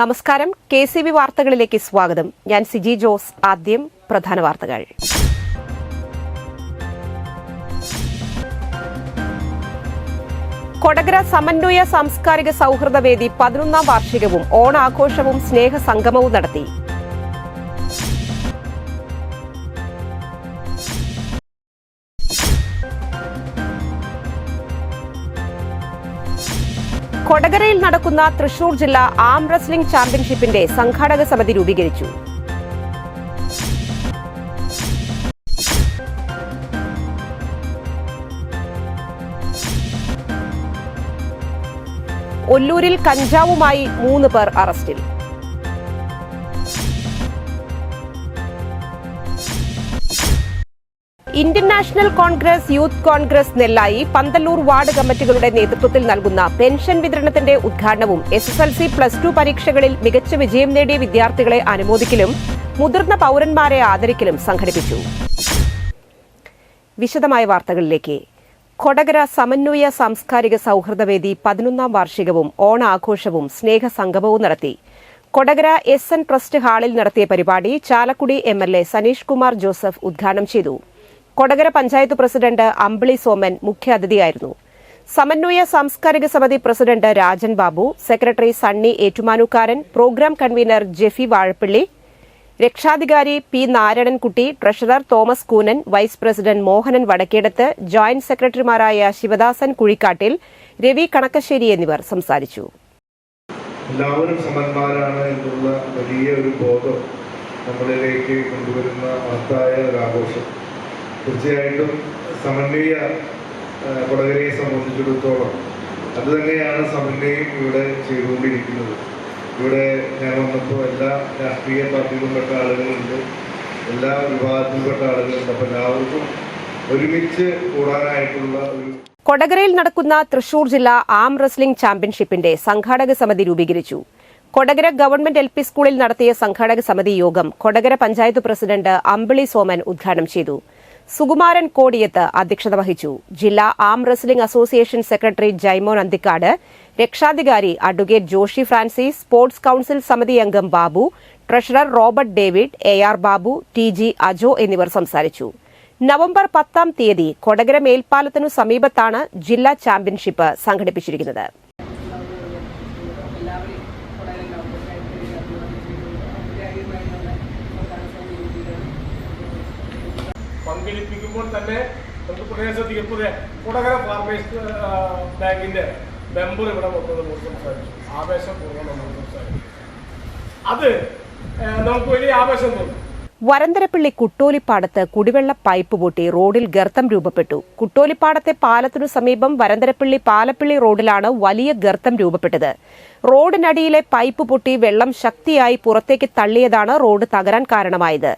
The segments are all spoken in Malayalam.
നമസ്കാരം. KCB വാർത്തകളിലേക്ക് സ്വാഗതം. ഞാൻ സിജി ജോസ്. ആദ്യം പ്രധാന വാർത്തകൾ. കൊടകര സമന്വയ സാംസ്കാരിക സൌഹൃദവേദി 11ാം വാർഷികവും ഓണാഘോഷവും സ്നേഹസംഗമവും നടത്തി. കൊടകരയിൽ നടക്കുന്ന തൃശൂർ ജില്ലാ ആം റെസ്ലിംഗ് ചാമ്പ്യൻഷിപ്പിന്റെ സംഘാടക സമിതി രൂപീകരിച്ചു. ഒല്ലൂരിൽ കഞ്ചാവുമായി 3 പേർ അറസ്റ്റിൽ. Indian National Congress, youth Congress Nellayi, Pandalloor ward കമ്മിറ്റികളുടെ നേതൃത്വത്തിൽ നൽകുന്ന പെൻഷൻ വിതരണത്തിന്റെ ഉദ്ഘാടനവും SSLC+2 പരീക്ഷകളിൽ മികച്ച വിജയം നേടിയ വിദ്യാർത്ഥികളെ അനുമോദിക്കലും മുതിർന്ന പൌരന്മാരെ ആദരിക്കലും സംഘടിപ്പിച്ചു. വിശദമായ വാർത്തകളിലേക്ക്. കൊടകര സമന്വയ സാംസ്കാരിക സൌഹൃദവേദി 11ാം വാർഷികവും ഓണാഘോഷവും സ്നേഹസംഗമവും നടത്തി. കൊടകര SN ട്രസ്റ്റ് ഹാളിൽ നടത്തിയ പരിപാടി ചാലക്കുടി MLA സനീഷ് കുമാർ ജോസഫ് ഉദ്ഘാടനം ചെയ്തു. കൊടകര പഞ്ചായത്ത് പ്രസിഡന്റ് അമ്പിളി സോമൻ മുഖ്യാതിഥിയായിരുന്നു. സമന്വയ സാംസ്കാരിക സമിതി president Rajan Babu, secretary Sunny Ettumanookkaran, programme convener Jeffy Vazhappilly, രക്ഷാധികാരി P. Narayanankutty, treasurer Thomas Koonan, vice president Mohanan Vadakkedath, joint സെക്രട്ടറിമാരായ ശിവദാസൻ കുഴിക്കാട്ടിൽ, രവി കണക്കശ്ശേരി എന്നിവർ സംസാരിച്ചു. എല്ലാവരും സമന്മാരാണ് എന്നുള്ള വലിയ ഒരു ബോധം നമ്മളിലേക്ക് കൊണ്ടുവരുന്ന മഹത്തായ ഒരു ആഘോഷം. തീർച്ചയായിട്ടും സമന്വയ കൊടകരയെ സംബന്ധിച്ചിടത്തോളം അത് തന്നെയാണ് സമന്വയം ഇവിടെ ചെയ്തുകൊണ്ടിരിക്കുന്നത്. ഇവിടെ ഞാൻ വന്നപ്പോൾ എല്ലാ രാഷ്ട്രീയ പാർട്ടിയിലുംപ്പെട്ട ആളുകളുണ്ട്, എല്ലാ വിഭാഗത്തിൽപ്പെട്ട ആളുകളുണ്ട്. അപ്പം എല്ലാവർക്കും ഒരുമിച്ച് കൂടാനായിട്ടുള്ള ഒരു കൊടകരയിൽ നടക്കുന്ന തൃശൂർ ജില്ലാ ആം റെസ്ലിംഗ് ചാമ്പ്യൻഷിപ്പിന്റെ സംഘാടക സമിതി രൂപീകരിച്ചു. കൊടകര ഗവൺമെന്റ് LP സ്കൂളിൽ നടത്തിയ സംഘാടക സമിതി യോഗം കൊടകര പഞ്ചായത്ത് പ്രസിഡന്റ് അമ്പിളി സോമൻ ഉദ്ഘാടനം ചെയ്തു. സുകുമാരൻ കോടിയത്ത് അധ്യക്ഷത വഹിച്ചു. ജില്ലാ arm wrestling association secretary Jaimon Anthikad, രക്ഷാധികാരി advocate Joshy Francis, sports council സമിതി അംഗം Babu, treasurer Robert David, AR Babu, TG Ajo എന്നിവർ സംസാരിച്ചു. നവംബർ 10-ാം തീയതി കൊടകര മേൽപ്പാലത്തിനു സമീപത്താണ് ജില്ലാ ചാമ്പ്യൻഷിപ്പ് സംഘടിപ്പിച്ചിരിക്കുന്നത്. പങ്കെടുപ്പിക്കുമ്പോൾ തന്നെ നമുക്ക് പ്രദേശത്ത് കൊടകര ഫാർമേഴ്സ് ബാങ്കിന്റെ മെമ്പർ ഇവിടെ വന്നത് നമ്മൾ സംസാരിച്ചു. ആവേശപൂർവ്വം നമ്മൾ സംസാരിച്ചു. അത് നമുക്ക് വലിയ ആവേശം തോന്നി. വരന്തരപ്പള്ളി കുട്ടോലിപ്പാടത്ത് കുടിവെള്ള പൈപ്പ് പൊട്ടി റോഡിൽ ഗർത്തം രൂപപ്പെട്ടു. കുട്ടോലിപ്പാടത്തെ പാലത്തിനു സമീപം വരന്തരപ്പള്ളി പാലപ്പള്ളി റോഡിലാണ് വലിയ ഗർത്തം രൂപപ്പെട്ടത്. റോഡിനടിയിലെ പൈപ്പ് പൊട്ടി വെള്ളം ശക്തിയായി പുറത്തേക്ക് തള്ളിയതാണ് റോഡ് തകരാൻ കാരണമായത്.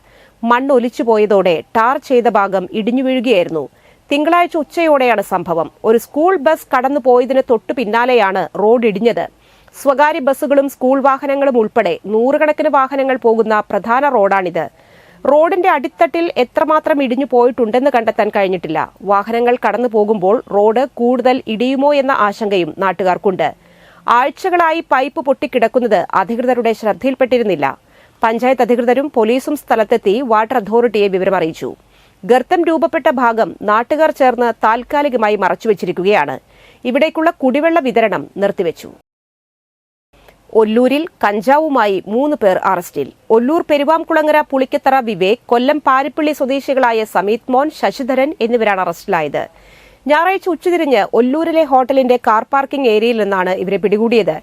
മണ്ണൊലിച്ചുപോയതോടെ ടാർ ചെയ്ത ഭാഗം ഇടിഞ്ഞു വീഴുകയായിരുന്നു. തിങ്കളാഴ്ച ഉച്ചയോടെയാണ് സംഭവം. ഒരു സ്കൂൾ ബസ് കടന്നുപോയതിന് തൊട്ടു പിന്നാലെയാണ് റോഡ് ഇടിഞ്ഞത്. സ്വകാര്യ ബസ്സുകളും സ്കൂൾ വാഹനങ്ങളും ഉൾപ്പെടെ നൂറുകണക്കിന് വാഹനങ്ങൾ പോകുന്ന പ്രധാന റോഡാണിത്. റോഡിന്റെ അടിത്തട്ടിൽ എത്രമാത്രം ഇടിഞ്ഞു പോയിട്ടുണ്ടെന്ന് കണ്ടെത്താൻ കഴിഞ്ഞിട്ടില്ല. വാഹനങ്ങൾ കടന്നു പോകുമ്പോൾ റോഡ് കൂടുതൽ ഇടിയുമോ എന്ന ആശങ്കയും നാട്ടുകാർക്കുണ്ട്. ആഴ്ചകളായി പൈപ്പ് പൊട്ടിക്കിടക്കുന്നത് അധികൃതരുടെ ശ്രദ്ധയിൽപ്പെട്ടിരുന്നില്ല. പഞ്ചായത്ത് അധികൃതരും പോലീസും സ്ഥലത്തെത്തി വാട്ടർ അതോറിറ്റിയെ വിവരമറിയിച്ചു. ഗർത്തം രൂപപ്പെട്ട ഭാഗം നാട്ടുകാർ ചേർന്ന് താൽക്കാലികമായി മറച്ചുവച്ചിരിക്കുകയാണ്. ഇവിടേക്കുള്ള കുടിവെള്ള വിതരണം നിർത്തിവച്ചു. ഒല്ലൂരിൽ കഞ്ചാവുമായി 3 പേർ അറസ്റ്റിൽ. ഒല്ലൂർ പെരുവാംകുളങ്ങര പുളിക്കത്തറ വിവേക്, കൊല്ലം പാരിപ്പള്ളി സ്വദേശികളായ സമീത് മോൻ, ശശിധരൻ എന്നിവരാണ് അറസ്റ്റിലായത്. ഞായറാഴ്ച ഉച്ചതിരിഞ്ഞ് ഒല്ലൂരിലെ ഹോട്ടലിന്റെ കാർ പാർക്കിംഗ് ഏരിയയിൽ നിന്നാണ് ഇവരെ പിടികൂടിയത്.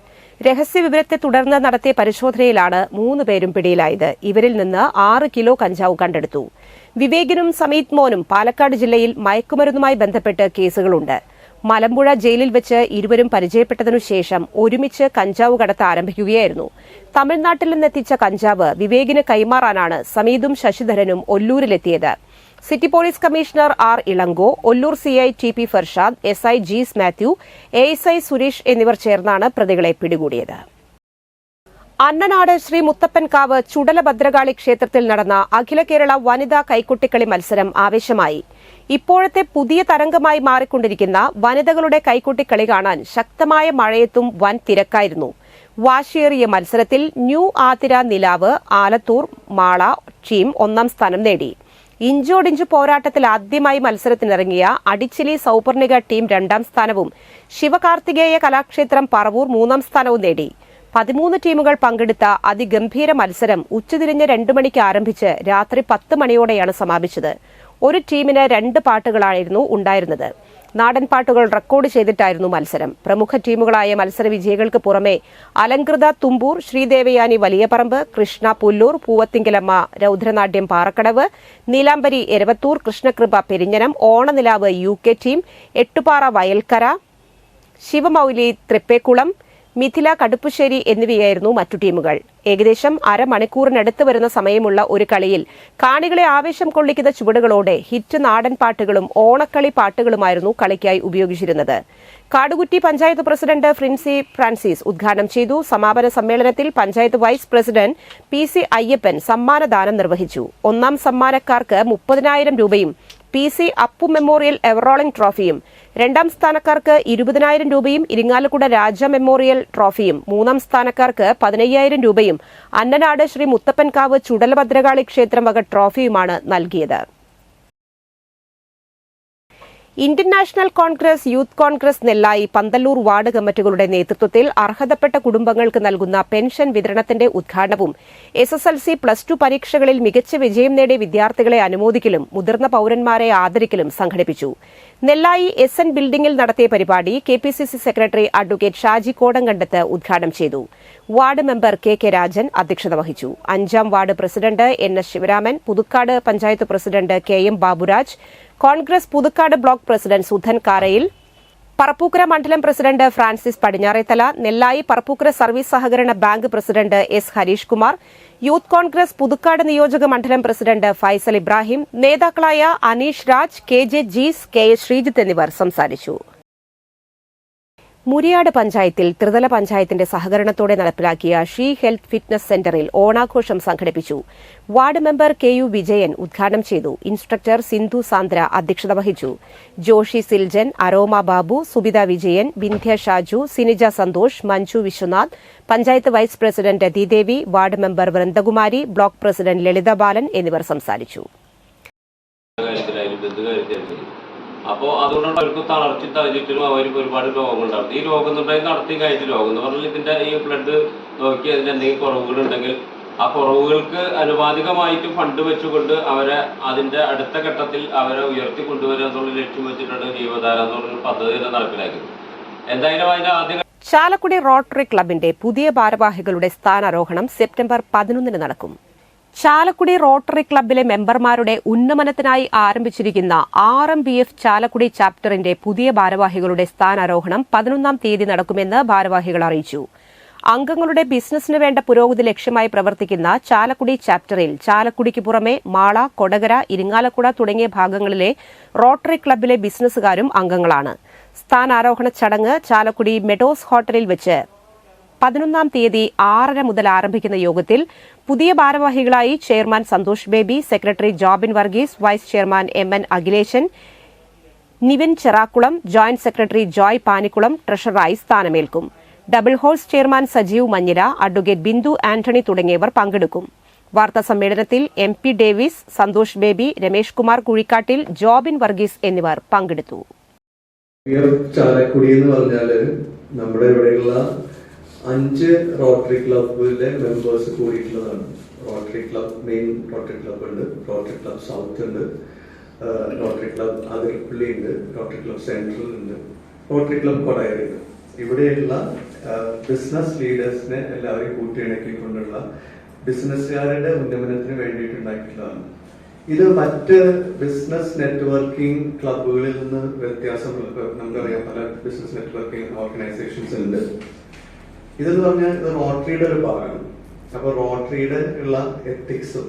രഹസ്യവിവരത്തെ തുടർന്ന് നടത്തിയ പരിശോധനയിലാണ് 3 പേരും പിടിയിലായത്. ഇവരിൽ നിന്ന് 6 കിലോ കഞ്ചാവ് കണ്ടെടുത്തു. വിവേകിനും സമീത് മോനും പാലക്കാട് ജില്ലയിൽ മയക്കുമരുന്നുമായി ബന്ധപ്പെട്ട് കേസുകളുണ്ട്. മലമ്പുഴ ജയിലിൽ വെച്ച് ഇരുവരും പരിചയപ്പെട്ടതിനു ശേഷം ഒരുമിച്ച് കഞ്ചാവ് കടത്ത് ആരംഭിക്കുകയായിരുന്നു. തമിഴ്നാട്ടിൽ നിന്നെത്തിച്ച കഞ്ചാവ് വിവേകിന് കൈമാറാനാണ് സമീതും ശശിധരനും ഒല്ലൂരിലെത്തിയത്. City police commissioner R. Elango, Ollur CI TP Farshad, SI Jees Mathew, ASI Suresh എന്നിവർ ചേർന്നാണ് പ്രതികളെ പിടികൂടിയത്. അന്നനാട് ശ്രീ മുത്തപ്പൻകാവ് ചുടല ഭദ്രകാളി ക്ഷേത്രത്തിൽ നടന്ന അഖില കേരള വനിതാ കൈകൊട്ടിക്കളി മത്സരം ആവേശമായി. ഇപ്പോഴത്തെ പുതിയ തരംഗമായി മാറിക്കൊണ്ടിരിക്കുന്ന വനിതകളുടെ കൈകൊട്ടിക്കളി കാണാൻ ശക്തമായ മഴയത്തും വൻ തിരക്കായിരുന്നു. വാശിയേറിയ മത്സരത്തിൽ ന്യൂ ആതിര നിലാവ് ആലത്തൂർ മാള ടീം 1ാം സ്ഥാനം നേടി. ഇഞ്ചോടിഞ്ച് പോരാട്ടത്തിൽ ആദ്യമായി മത്സരത്തിനിറങ്ങിയ അടിച്ചിലി സൌപർണിക ടീം 2ാം സ്ഥാനവും ശിവകാർത്തികേയ കലാക്ഷേത്രം പറവൂർ 3ാം സ്ഥാനവും നേടി. 13 ടീമുകൾ പങ്കെടുത്ത അതിഗംഭീര മത്സരം ഉച്ചതിരിഞ്ഞ് 2 മണിക്ക് ആരംഭിച്ച് രാത്രി 10 മണിയോടെയാണ് സമാപിച്ചത്. ഒരു ടീമിന് 2 പാട്ടുകളായിരുന്നു ഉണ്ടായിരുന്നത്. നാടൻ പാട്ടുകൾ റെക്കോർഡ് ചെയ്തിട്ടായിരുന്നു മത്സരം. പ്രമുഖ ടീമുകളായ മത്സര വിജയികൾക്ക് പുറമെ അലങ്കൃത തുമ്പൂർ, ശ്രീദേവയാനി വലിയപറമ്പ്, കൃഷ്ണ പുല്ലൂർ, പൂവത്തിങ്കലമ്മ രൌദ്രനാട്യം പാറക്കടവ്, നീലാംബരി എരവത്തൂർ, കൃഷ്ണകൃപ പെരിഞ്ഞനം, ഓണനിലാവ് UK ടീം, എട്ടുപാറ വയൽക്കര, ശിവമൌലി തൃപ്പേക്കുളം, മിഥില കടുപ്പുശ്ശേരി എന്നിവയായിരുന്നു മറ്റു ടീമുകൾ. ഏകദേശം അരമണിക്കൂറിനടുത്ത് വരുന്ന സമയമുള്ള ഒരു കളിയിൽ കാണികളെ ആവേശം കൊള്ളിക്കുന്ന ചുവടുകളോടെ ഹിറ്റ് നാടൻ പാട്ടുകളും ഓണക്കളി പാട്ടുകളുമായിരുന്നു കളിക്കായി ഉപയോഗിച്ചിരുന്നത്. കാടുകുറ്റി പഞ്ചായത്ത് പ്രസിഡന്റ് ഫ്രിൻസി ഫ്രാൻസിസ് ഉദ്ഘാടനം ചെയ്തു. സമാപന സമ്മേളനത്തിൽ panchayat vice president PC Ayyappan സമ്മാനദാനം നിർവഹിച്ചു. 1ാം സമ്മാനക്കാർക്ക് 30,000 രൂപയും PC അപ്പു മെമ്മോറിയൽ എവറോളിംഗ് ട്രോഫിയും, 2ാം സ്ഥാനക്കാർക്ക് 20,000 രൂപയും ഇരിങ്ങാലക്കുട രാജ മെമ്മോറിയൽ ട്രോഫിയും, 3ാം സ്ഥാനക്കാർക്ക് 15,000 രൂപയും അന്നനാട് ശ്രീ മുത്തപ്പൻകാവ് ചുടലഭദ്രകാളി ക്ഷേത്രം വക ട്രോഫിയുമാണ് നൽകിയത്. Indian National Congress, youth Congress Nellayi, Pandalloor ward കമ്മിറ്റികളുടെ നേതൃത്വത്തിൽ അർഹതപ്പെട്ട കുടുംബങ്ങൾക്ക് നൽകുന്ന പെൻഷൻ വിതരണത്തിന്റെ ഉദ്ഘാടനവും SSLC+2 പരീക്ഷകളിൽ മികച്ച വിജയം നേടിയ വിദ്യാർത്ഥികളെ അനുമോദിക്കലും മുതിർന്ന പൌരന്മാരെ ആദരിക്കലും സംഘടിപ്പിച്ചു. നെല്ലായി SN ബിൽഡിംഗിൽ നടത്തിയ പരിപാടി KPCC secretary advocate Shaji Kodankandath ഉദ്ഘാടനം ചെയ്തു. വാർഡ് മെമ്പർ KK രാജൻ അധ്യക്ഷത വഹിച്ചു. 5ാം ward president NS Sivaraman, Puthukkad panchayat president KM Baburaj, Congress Puthukkad block president Sudhan Karayil, Parappukkara മണ്ഡലം president Francis Padinjarethala, Nellayi Parappukkara service സഹകരണ bank president S Harish Kumar, youth Congress Puthukkad നിയോജക മണ്ഡലം പ്രസിഡന്റ് ഫൈസൽ ഇബ്രാഹിം, നേതാക്കളായ അനീഷ് രാജ്, KJ ജീസ്, KS ശ്രീജിത്ത് എന്നിവർ സംസാരിച്ചു. മുരിയാട് പഞ്ചായത്തിൽ ത്രിതല പഞ്ചായത്തിന്റെ സഹകരണത്തോടെ നടപ്പിലാക്കിയ ഷീ ഹെൽത്ത് ഫിറ്റ്നസ് സെന്ററിൽ ഓണാഘോഷം സംഘടിപ്പിച്ചു. വാർഡ് മെമ്പർ KU വിജയൻ ഉദ്ഘാടനം ചെയ്തു. ഇൻസ്ട്രക്ടർ സിന്ധു സാന്ദ്ര അധ്യക്ഷത വഹിച്ചു. Joshy Siljan, Aroma Babu, Subitha Vijayan, Vindhya Shaju, Sinija Santhosh, Manju Viswanath, panchayat vice president Rathidevi, ward member Vrindakumari, block president Lalitha Balan എന്നിവർ സംസാരിച്ചു. അപ്പോൾ അതുകൊണ്ടാണ് അവർക്ക് തളർച്ച ചുറ്റിനും അവർക്ക് ഒരുപാട് രോഗങ്ങളുണ്ടാവും. ഈ രോഗം നടത്തി കഴിഞ്ഞ രോഗം എന്ന് പറഞ്ഞാൽ ഇതിന്റെ ഈ ബ്ലഡ് നോക്കി അതിന്റെ എന്തെങ്കിലും കുറവുകളുണ്ടെങ്കിൽ ആ കുറവുകൾക്ക് അനുപാതികമായിട്ട് ഫണ്ട് വെച്ചുകൊണ്ട് അവരെ അതിന്റെ അടുത്ത ഘട്ടത്തിൽ അവരെ ഉയർത്തി കൊണ്ടുവരിക എന്നുള്ള ലക്ഷ്യം വെച്ചിട്ടാണ് ജീവധാര എന്നുള്ള പദ്ധതി നടപ്പിലാക്കുന്നത്. എന്തായാലും അതിന്റെ ആദ്യ ചാലക്കുടി റോട്ടറി ക്ലബിന്റെ പുതിയ ഭാരവാഹികളുടെ സ്ഥാനാരോഹണം സെപ്റ്റംബർ 11 നടക്കും. ചാലക്കുടി റോട്ടറി ക്ലബിലെ മെമ്പർമാരുടെ ഉന്നമനത്തിനായി ആരംഭിച്ചിരിക്കുന്ന RMBF ചാലക്കുടി ചാപ്റ്ററിന്റെ പുതിയ ഭാരവാഹികളുടെ സ്ഥാനാരോഹണം 11-ാം തീയതി നടക്കുമെന്ന് ഭാരവാഹികൾ അറിയിച്ചു. അംഗങ്ങളുടെ ബിസിനസിന് വേണ്ട പുരോഗതി ലക്ഷ്യമായി പ്രവർത്തിക്കുന്ന ചാലക്കുടി ചാപ്റ്ററിൽ ചാലക്കുടിക്ക് പുറമെ മാള, കൊടകര, ഇരിങ്ങാലക്കുട തുടങ്ങിയ ഭാഗങ്ങളിലെ റോട്ടറി ക്ലബിലെ ബിസിനസ്സുകാരും അംഗങ്ങളാണ്. സ്ഥാനാരോഹണ ചടങ്ങ് ചാലക്കുടി മെഡോസ് ഹോട്ടലിൽ വെച്ച് 11-ാം തീയതി 6:30 മുതൽ ആരംഭിക്കുന്ന യോഗത്തിൽ പുതിയ ഭാരവാഹികളായി chairman Santhosh Baby, secretary Jobin Varghese, vice chairman MN Akhileshan, Nivin Cherakkulam, joint secretary Joy Panikkulam ട്രഷററായി സ്ഥാനമേൽക്കും. Double horse chairman Sajeev Manjila, advocate Bindu Antony തുടങ്ങിയവർ പങ്കെടുക്കും. വാർത്താ സമ്മേളനത്തിൽ MP Davis, Santhosh Baby, Ramesh Kumar Kuzhikkattil, Jobin Varghese എന്നിവർ പങ്കെടുത്തു. ചാലക്കുടി എന്ന് പറഞ്ഞാല് നമ്മുടെ ഇവിടെയുള്ള 5 റോട്ടറി ക്ലബിലെ മെമ്പേഴ്സ് കൂടിയിട്ടുള്ളതാണ്. Rotary club main rotary club ഉണ്ട്, റോട്ടറി ക്ലബ് സൗത്ത് ഉണ്ട്, റോട്ടറി ക്ലബ് അതിരപ്പള്ളി ഉണ്ട്, റോട്ടറി ക്ലബ് സെൻട്രൽ ഉണ്ട്, റോട്ടറി ക്ലബ് കൊടകര ഉണ്ട്. ഇവിടെയുള്ള ബിസിനസ് ലീഡേഴ്സിനെ എല്ലാവരെയും കൂട്ടിയിണക്കിക്കൊണ്ടുള്ള ബിസിനസ്സുകാരുടെ ഉന്നമനത്തിന് വേണ്ടിയിട്ടുണ്ടാക്കിയിട്ടുള്ളതാണ്. ഇത് മറ്റ് ബിസിനസ് നെറ്റ്വർക്കിംഗ് ക്ലബുകളിൽ നിന്ന് വ്യത്യാസമുള്ള, നമുക്കറിയാം പല ബിസിനസ് നെറ്റ്വർക്കിംഗ് ഓർഗനൈസേഷൻസ് ഉണ്ട്. ഇതെന്ന് പറഞ്ഞാൽ ഇത് റോട്ടറിയുടെ ഒരു ഭാഗമാണ്. അപ്പൊ റോട്ടറിയുടെ ഉള്ള എത്തിക്സും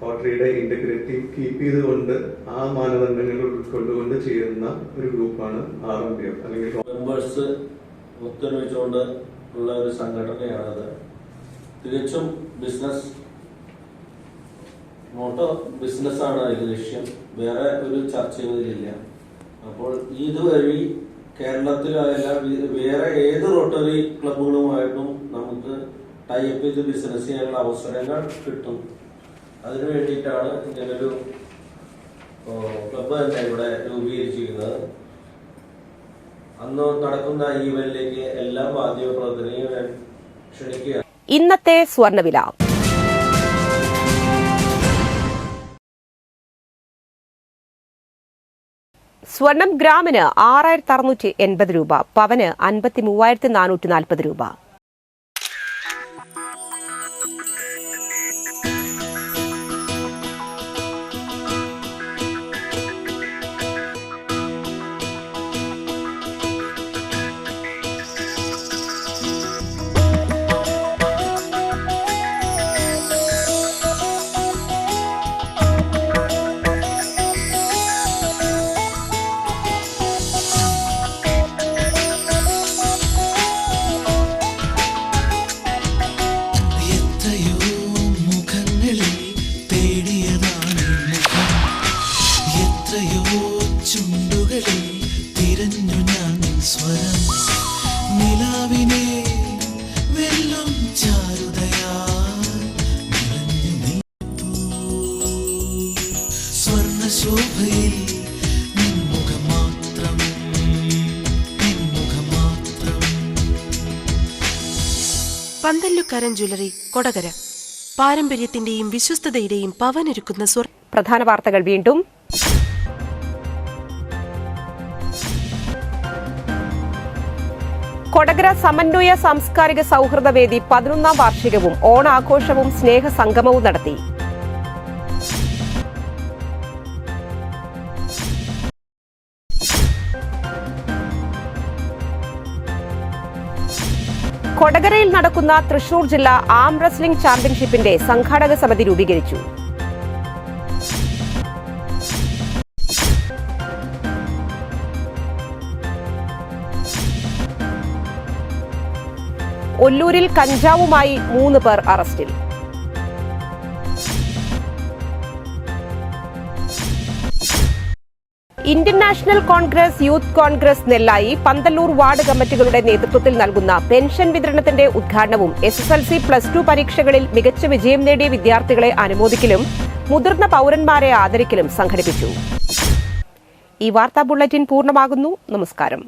റോട്ടറിയുടെ ഇന്റഗ്രിറ്റി കീപ്പ് ചെയ്തുകൊണ്ട് ആ മാനദണ്ഡങ്ങൾ ഉൾക്കൊണ്ടുകൊണ്ട് ചെയ്യുന്ന ഒരു ഗ്രൂപ്പാണ് RMBF അല്ലെങ്കിൽ മെമ്പേഴ്സ് ഒത്തൊരുമിച്ചുകൊണ്ട് ഉള്ള ഒരു സംഘടനയാണത്. തികച്ചും ബിസിനസ്സാണ് അതിന്റെ ലക്ഷ്യം, വേറെ ഒരു ചർച്ചയും ഇതിലില്ല. അപ്പോൾ ഇതുവഴി കേരളത്തിലായല്ല വേറെ ഏത് റോട്ടറി ക്ലബുകളുമായിട്ടും നമുക്ക് ടൈപ്പ് ചെയ്ത് ബിസിനസ് ചെയ്യാനുള്ള അവസരങ്ങൾ കിട്ടും. അതിനു വേണ്ടിയിട്ടാണ് ഇങ്ങനൊരു ക്ലബ്ബ് തന്നെ ഇവിടെ രൂപീകരിച്ചിരിക്കുന്നത്. അന്ന് നടക്കുന്ന ഈവന്റിലേക്ക് എല്ലാ മാധ്യമപ്രവർത്തകരെയും ഞാൻ ക്ഷണിക്കുക. ഇന്നത്തെ സ്വർണ്ണവില. സ്വർണം ഗ്രാമിന് 6680 രൂപ, പവന് 53,440 രൂപ. പന്തല്ലുക്കാരൻ ജ്വല്ലറി, കൊടകര. പാരമ്പര്യത്തിന്റെയും വിശ്വസ്തതയുടെയും പവനൊരുക്കുന്ന പ്രധാന വാർത്തകൾ വീണ്ടും. കൊടകര സമന്വയ സാംസ്കാരിക സൗഹൃദ വേദി 11ാം വാർഷികവും ഓണാഘോഷവും സ്നേഹസംഗമവും നടത്തി. കൊടകരയിൽ നടക്കുന്ന തൃശൂർ ജില്ലാ ആം റെസ്ലിംഗ് ചാമ്പ്യൻഷിപ്പിന്റെ സംഘാടക സമിതി രൂപീകരിച്ചു. ഒല്ലൂരിൽ കഞ്ചാവുമായി 3 പേർ അറസ്റ്റിൽ. Indian National Congress, youth Congress Nellayi, Pandalloor ward കമ്മിറ്റികളുടെ നേതൃത്വത്തിൽ നൽകുന്ന പെൻഷൻ വിതരണത്തിന്റെ ഉദ്ഘാടനവും SSLC+2 പരീക്ഷകളിൽ മികച്ച വിജയം നേടിയ വിദ്യാർത്ഥികളെ അനുമോദിക്കലും മുതിർന്ന പൌരന്മാരെ ആദരിക്കലും സംഘടിപ്പിച്ചു. ഈ വാർത്താ ബുള്ളറ്റിൻ പൂർണ്ണമാകുന്നു. നമസ്കാരം.